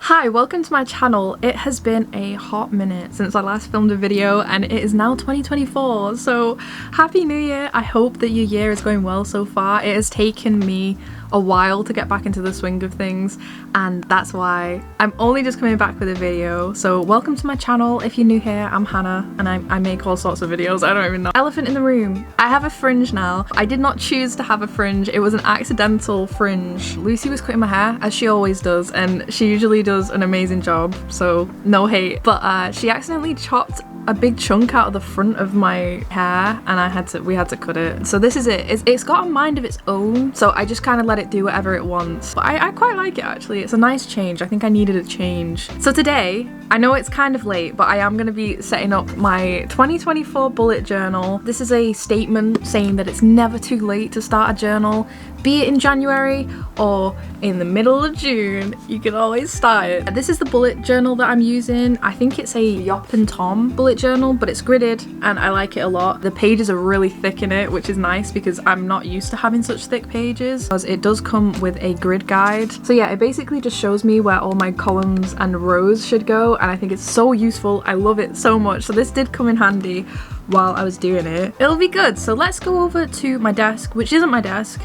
Hi, welcome to my channel. It has been a hot minute since I last filmed a video and it is now 2024, so happy new year. I hope that your year is going well so far. It has taken me a while to get back into the swing of things, and that's why I'm only just coming back with a video. So welcome to my channel. If you're new here, I'm Hannah and I make all sorts of videos. I don't even know. Elephant in the room. I have a fringe now. I did not choose to have a fringe. It was an accidental fringe. Lucy was cutting my hair, as she always does, and she usually does an amazing job, so no hate. But she accidentally chopped a big chunk out of the front of my hair and we had to cut it. So this is it. It's got a mind of its own, so I just kind of let it do whatever it wants. But I quite like it actually. It's a nice change. I think I needed a change. So today, I know it's kind of late, but I am going to be setting up my 2024 bullet journal. This is a statement saying that it's never too late to start a journal, be it in January or in the middle of June, you can always start it. This is the bullet journal that I'm using. I think it's a Yop and Tom bullet journal, but it's gridded and I like it a lot. The pages are really thick in it, which is nice because I'm not used to having such thick pages, because it does come with a grid guide. So yeah, it basically just shows me where all my columns and rows should go, and I think it's so useful. I love it so much. So this did come in handy while I was doing it. It'll be good. So let's go over to my desk, which isn't my desk.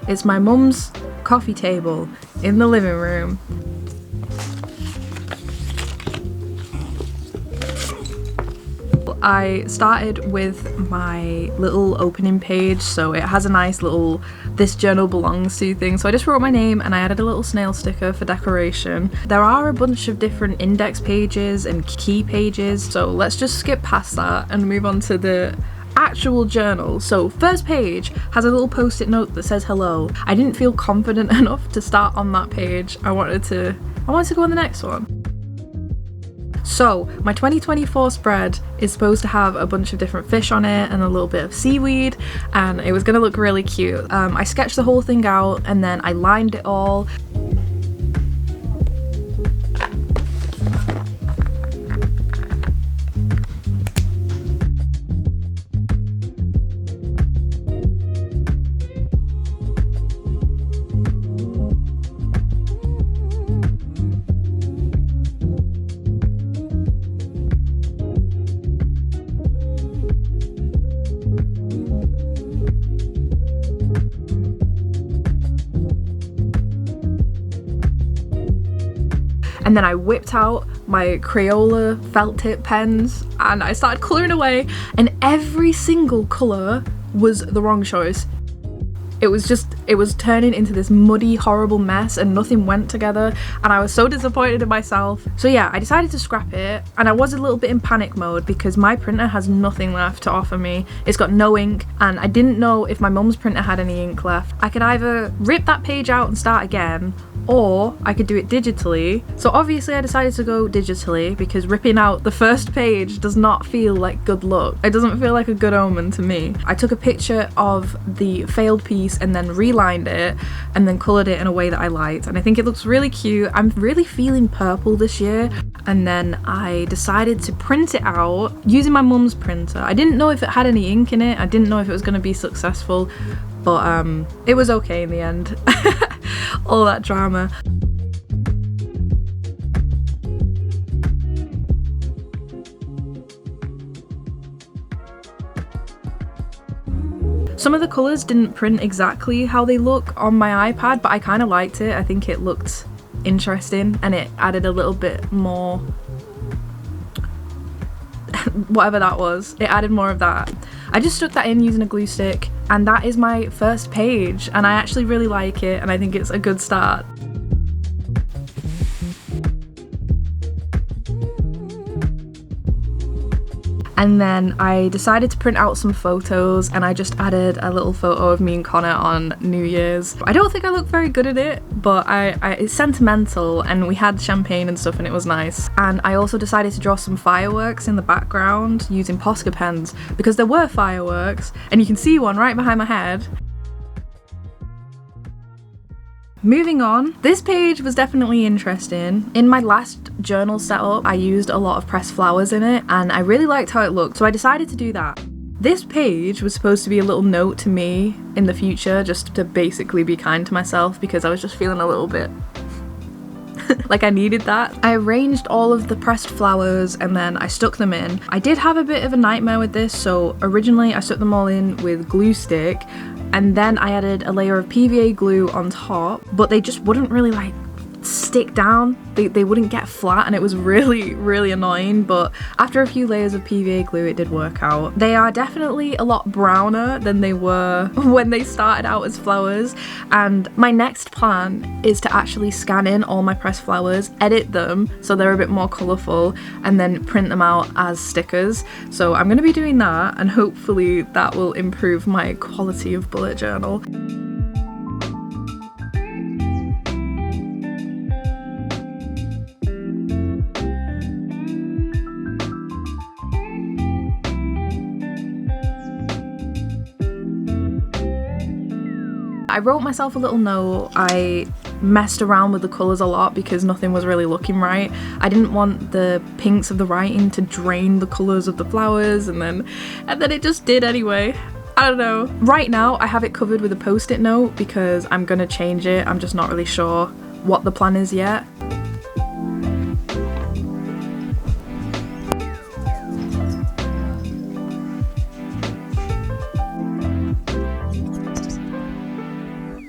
It's my mum's coffee table in the living room. I started with my little opening page, so it has a nice little "this journal belongs to" thing. So I just wrote my name and I added a little snail sticker for decoration. There are a bunch of different index pages and key pages, so let's just skip past that and move on to the actual journal. So first page has a little post-it note that says hello. I didn't feel confident enough to start on that page. I wanted to go on the next one. So my 2024 spread is supposed to have a bunch of different fish on it and a little bit of seaweed, and it was gonna look really cute. I sketched the whole thing out and then I lined it all. And then I whipped out my Crayola felt tip pens and I started colouring away, and every single colour was the wrong choice. It was turning into this muddy, horrible mess and nothing went together, and I was so disappointed in myself. So yeah, I decided to scrap it, and I was a little bit in panic mode because my printer has nothing left to offer me. It's got no ink, and I didn't know if my mum's printer had any ink left. I could either rip that page out and start again, or I could do it digitally. So obviously I decided to go digitally because ripping out the first page does not feel like good luck. It doesn't feel like a good omen to me. I took a picture of the failed piece and then relined it and then coloured it in a way that I liked, and I think it looks really cute. I'm really feeling purple this year. And then I decided to print it out using my mum's printer. I didn't know if it had any ink in it. I didn't know if it was going to be successful, but it was okay in the end. All that drama. Some of the colours didn't print exactly how they look on my iPad, but I kind of liked it. I think it looked interesting and it added a little bit more whatever that was. It added more of that. I just stuck that in using a glue stick, and that is my first page, and I actually really like it and I think it's a good start. And then I decided to print out some photos, and I just added a little photo of me and Connor on New Year's. I don't think I look very good at it, but it's sentimental, and we had champagne and stuff and it was nice. And I also decided to draw some fireworks in the background using Posca pens because there were fireworks, and you can see one right behind my head. Moving on, this page was definitely interesting. In my last journal setup, I used a lot of pressed flowers in it, and I really liked how it looked, so I decided to do that. This page was supposed to be a little note to me in the future, just to basically be kind to myself because I was just feeling a little bit Like I needed that. I arranged all of the pressed flowers and then I stuck them in. I did have a bit of a nightmare with this, so originally I stuck them all in with glue stick and then I added a layer of PVA glue on top, but they just wouldn't really like stick down. They wouldn't get flat and it was really annoying, but after a few layers of PVA glue it did work out. They are definitely a lot browner than they were when they started out as flowers, and my next plan is to actually scan in all my pressed flowers, edit them so they're a bit more colourful, and then print them out as stickers. So I'm going to be doing that and hopefully that will improve my quality of bullet journal. I wrote myself a little note. I messed around with the colours a lot because nothing was really looking right. I didn't want the pinks of the writing to drain the colours of the flowers, and then it just did anyway. I don't know. Right now I have it covered with a post-it note because I'm gonna change it. I'm just not really sure what the plan is yet.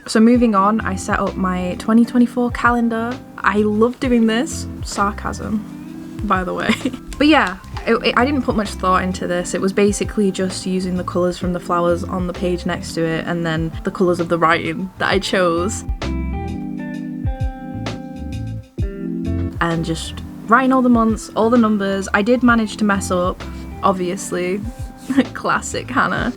So moving on, I set up my 2024 calendar. I love doing this. Sarcasm, by the way. But yeah, I didn't put much thought into this. It was basically just using the colours from the flowers on the page next to it and then the colours of the writing that I chose. And just writing all the months, all the numbers. I did manage to mess up, obviously. Classic Hannah.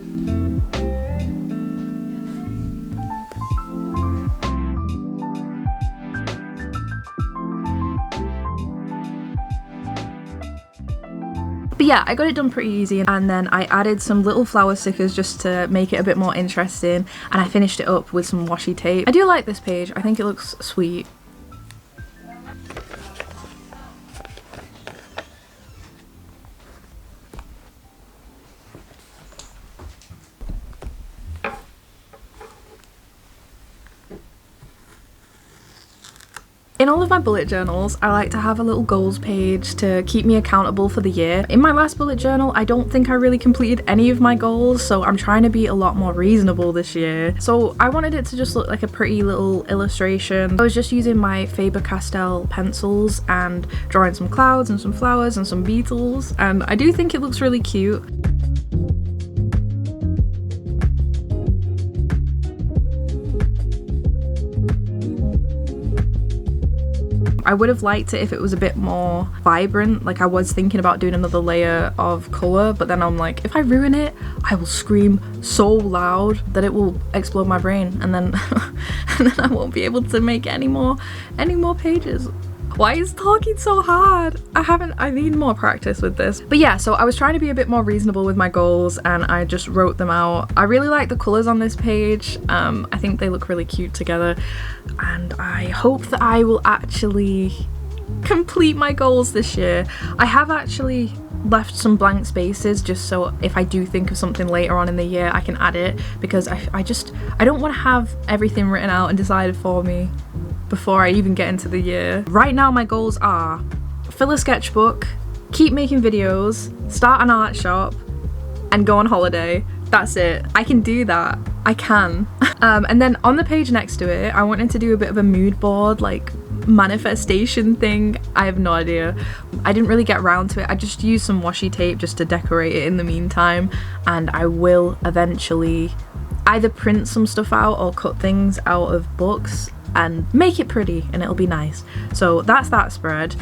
But yeah, I got it done pretty easy, and then I added some little flower stickers just to make it a bit more interesting, and I finished it up with some washi tape. I do like this page. I think it looks sweet. In all of my bullet journals, I like to have a little goals page to keep me accountable for the year. In my last bullet journal, I don't think I really completed any of my goals, so I'm trying to be a lot more reasonable this year. So I wanted it to just look like a pretty little illustration. I was just using my Faber-Castell pencils and drawing some clouds and some flowers and some beetles, and I do think it looks really cute. I would have liked it if it was a bit more vibrant. Like I was thinking about doing another layer of colour, but then I'm like, if I ruin it, I will scream so loud that it will explode my brain, and then and then I won't be able to make any more pages. Why is talking so hard? I need more practice with this. But yeah, so I was trying to be a bit more reasonable with my goals and I just wrote them out. I really like the colours on this page. I think they look really cute together, and I hope that I will actually complete my goals this year. I have actually left some blank spaces just so if I do think of something later on in the year I can add it, because I don't want to have everything written out and decided for me before I even get into the year. Right now my goals are fill a sketchbook, keep making videos, start an art shop, and go on holiday. That's it. I can do that. I can. And then on the page next to it, I wanted to do a bit of a mood board, like manifestation thing. I have no idea. I didn't really get around to it. I just used some washi tape just to decorate it in the meantime, and I will eventually either print some stuff out or cut things out of books and make it pretty, and it'll be nice. So that's that spread.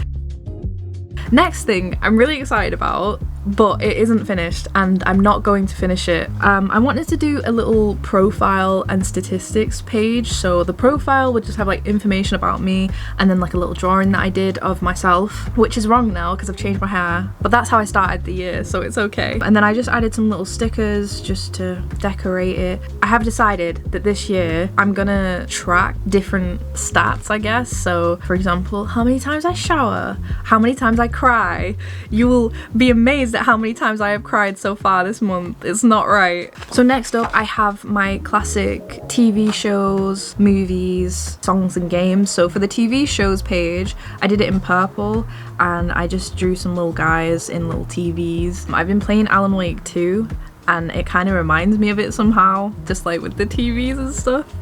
Next thing I'm really excited about, but it isn't finished and I'm not going to finish it. I wanted to do a little profile and statistics page. So the profile would just have like information about me and then like a little drawing that I did of myself, which is wrong now because I've changed my hair, but that's how I started the year, so it's okay. And then I just added some little stickers just to decorate it. I have decided that this year I'm gonna track different stats, I guess. So for example, how many times I shower, how many times I cry. You will be amazed surprised at how many times I have cried so far this month. It's not right. So next up, I have my classic TV shows, movies, songs and games. So for the TV shows page, I did it in purple and I just drew some little guys in little TVs. I've been playing Alan Wake 2 and it kind of reminds me of it somehow, just like with the TVs and stuff.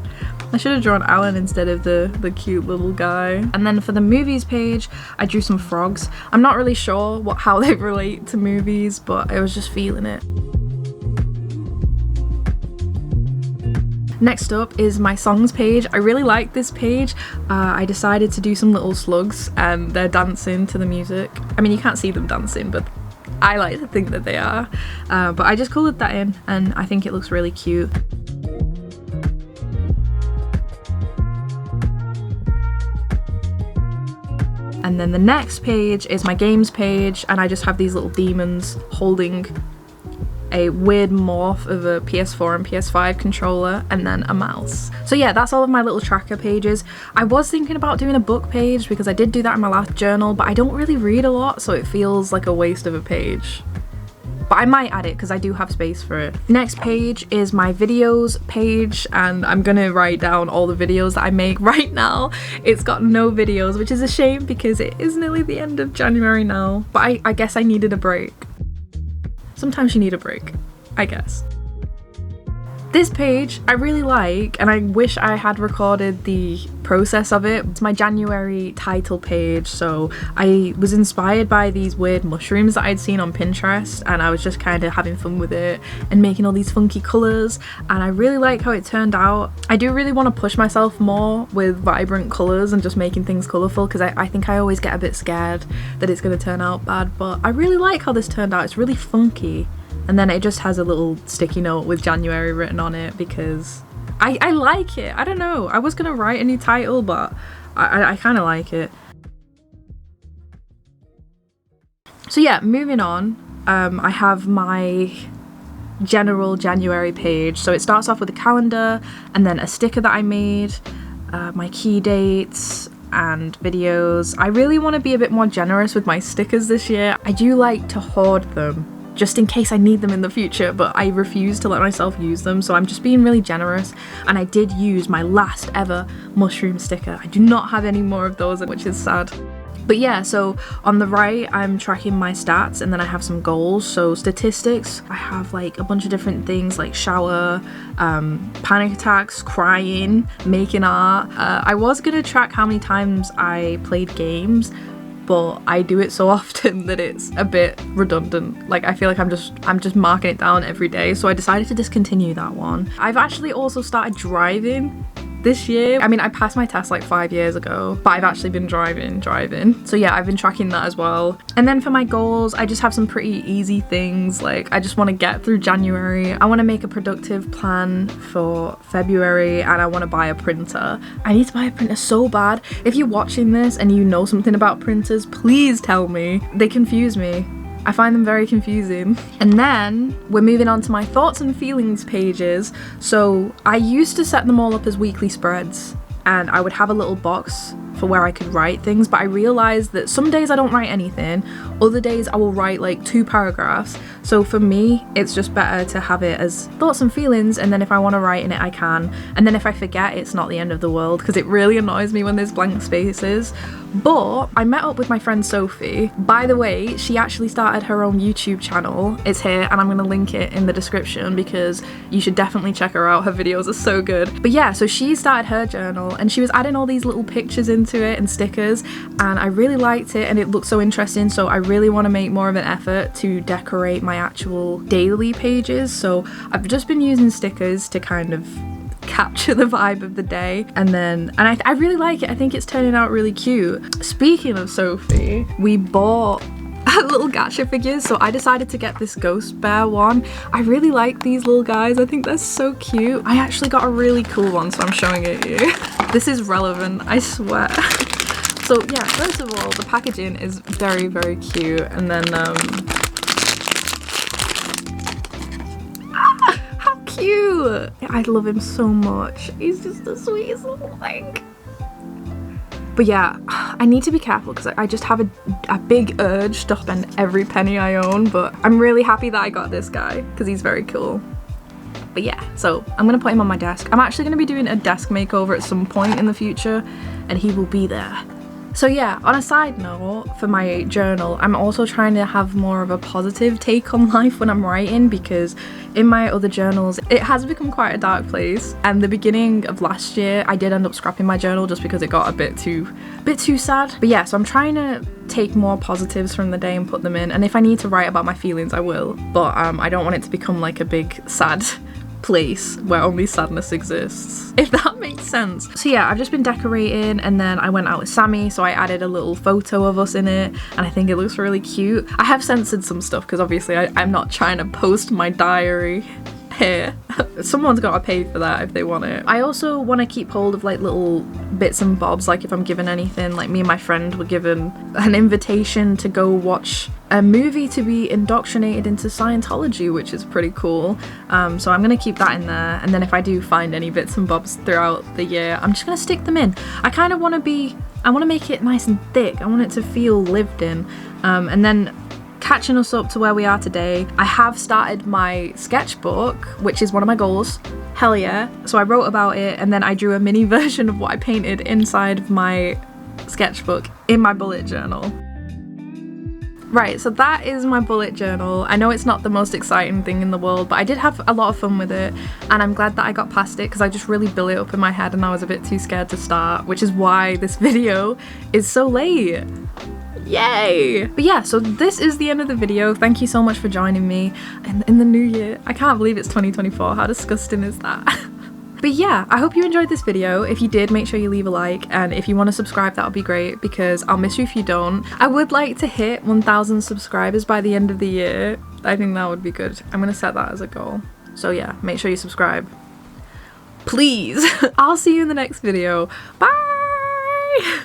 I should have drawn Alan instead of the cute little guy. And then for the movies page, I drew some frogs. I'm not really sure how they relate to movies, but I was just feeling it. Next up is my songs page. I really like this page. I decided to do some little slugs and they're dancing to the music. I mean, you can't see them dancing, but I like to think that they are. But I just coloured that in and I think it looks really cute. And then the next page is my games page and I just have these little demons holding a weird morph of a PS4 and PS5 controller and then a mouse. So yeah, that's all of my little tracker pages. I was thinking about doing a book page because I did do that in my last journal, but I don't really read a lot, so it feels like a waste of a page. But I might add it because I do have space for it. Next page is my videos page and I'm gonna write down all the videos that I make right now. It's got no videos, which is a shame because it is nearly the end of January now. But I guess I needed a break. Sometimes you need a break, I guess. This page I really like and I wish I had recorded the process of it. It's my January title page, so I was inspired by these weird mushrooms that I'd seen on Pinterest and I was just kind of having fun with it and making all these funky colours and I really like how it turned out. I do really want to push myself more with vibrant colours and just making things colourful because I think I always get a bit scared that it's going to turn out bad, but I really like how this turned out. It's really funky. And then it just has a little sticky note with January written on it because I like it. I don't know. I was gonna write a new title, but I kind of like it. So yeah, moving on. I have my general January page. So it starts off with a calendar and then a sticker that I made, my key dates, and videos. I really want to be a bit more generous with my stickers this year. I do like to hoard them just in case I need them in the future, but I refuse to let myself use them, so I'm just being really generous. And I did use my last ever mushroom sticker. I do not have any more of those, which is sad. But yeah, so on the right I'm tracking my stats and then I have some goals. So statistics, I have like a bunch of different things like shower, panic attacks, crying, making art. I was gonna track how many times I played games, but I do it so often that it's a bit redundant. Like I feel like I'm just marking it down every day, so I decided to discontinue that one. I've actually also started driving this year. I mean, I passed my test like 5 years ago, but I've actually been driving. So yeah, I've been tracking that as well. And then for my goals, I just have some pretty easy things. Like I just want to get through January. I want to make a productive plan for February and I want to buy a printer. I need to buy a printer so bad. If you're watching this and you know something about printers, please tell me. They confuse me. I find them very confusing. And then we're moving on to my thoughts and feelings pages. So I used to set them all up as weekly spreads and I would have a little box for where I could write things, but I realized that some days I don't write anything, other days I will write like 2 paragraphs. So for me, it's just better to have it as thoughts and feelings, and then if I want to write in it, I can. And then if I forget, it's not the end of the world, because it really annoys me when there's blank spaces. But I met up with my friend Sophie. By the way, she actually started her own YouTube channel. It's here, and I'm going to link it in the description because you should definitely check her out. Her videos are so good. But yeah, so she started her journal, and she was adding all these little pictures into it and stickers, and I really liked it, and it looked so interesting. So I really want to make more of an effort to decorate my actual daily pages. So I've just been using stickers to kind of capture the vibe of the day, and I really like it. I think it's turning out really cute. Speaking of Sophie, we bought little gacha figures, so I decided to get this ghost bear one. I really like these little guys. I think they're so cute. I actually got a really cool one, so I'm showing it you. This is relevant, I swear. So yeah, first of all, the packaging is very, very cute, and then how cute! I love him so much. He's just the sweetest little thing. But But yeah, I need to be careful because I just have a big urge to spend every penny I own, but I'm really happy that I got this guy because he's very cool. But yeah, so I'm gonna put him on my desk. I'm actually gonna be doing a desk makeover at some point in the future and he will be there. So yeah, on a side note, for my journal, I'm also trying to have more of a positive take on life when I'm writing, because in my other journals, it has become quite a dark place. And the beginning of last year, I did end up scrapping my journal just because it got a bit too sad. But yeah, so I'm trying to take more positives from the day and put them in. And if I need to write about my feelings, I will. But I don't want it to become like a big sad place where only sadness exists, if that makes sense. So yeah, I've just been decorating, and then I went out with Sammy, so I added a little photo of us in it, and I think it looks really cute. I have censored some stuff because obviously I'm not trying to post my diary here. Someone's gotta pay for that if they want it. I also want to keep hold of like little bits and bobs, like if I'm given anything. Like me and my friend were given an invitation to go watch a movie to be indoctrinated into Scientology, which is pretty cool. So I'm gonna keep that in there, and then if I do find any bits and bobs throughout the year, I'm just gonna stick them in. I kind of want to make it nice and thick. I want it to feel lived in. And then catching us up to where we are today, I have started my sketchbook, which is one of my goals. Hell yeah. So I wrote about it, and then I drew a mini version of what I painted inside of my sketchbook in my bullet journal. Right, so that is my bullet journal. I know it's not the most exciting thing in the world, but I did have a lot of fun with it, and I'm glad that I got past it because I just really built it up in my head and I was a bit too scared to start, which is why this video is so late. Yay! But yeah, so this is the end of the video. Thank you so much for joining me in the new year. I can't believe it's 2024. How disgusting is that? But yeah, I hope you enjoyed this video. If you did, make sure you leave a like, and if you want to subscribe, that would be great because I'll miss you if you don't. I would like to hit 1,000 subscribers by the end of the year. I think that would be good. I'm gonna set that as a goal. So yeah, make sure you subscribe. Please! I'll see you in the next video. Bye!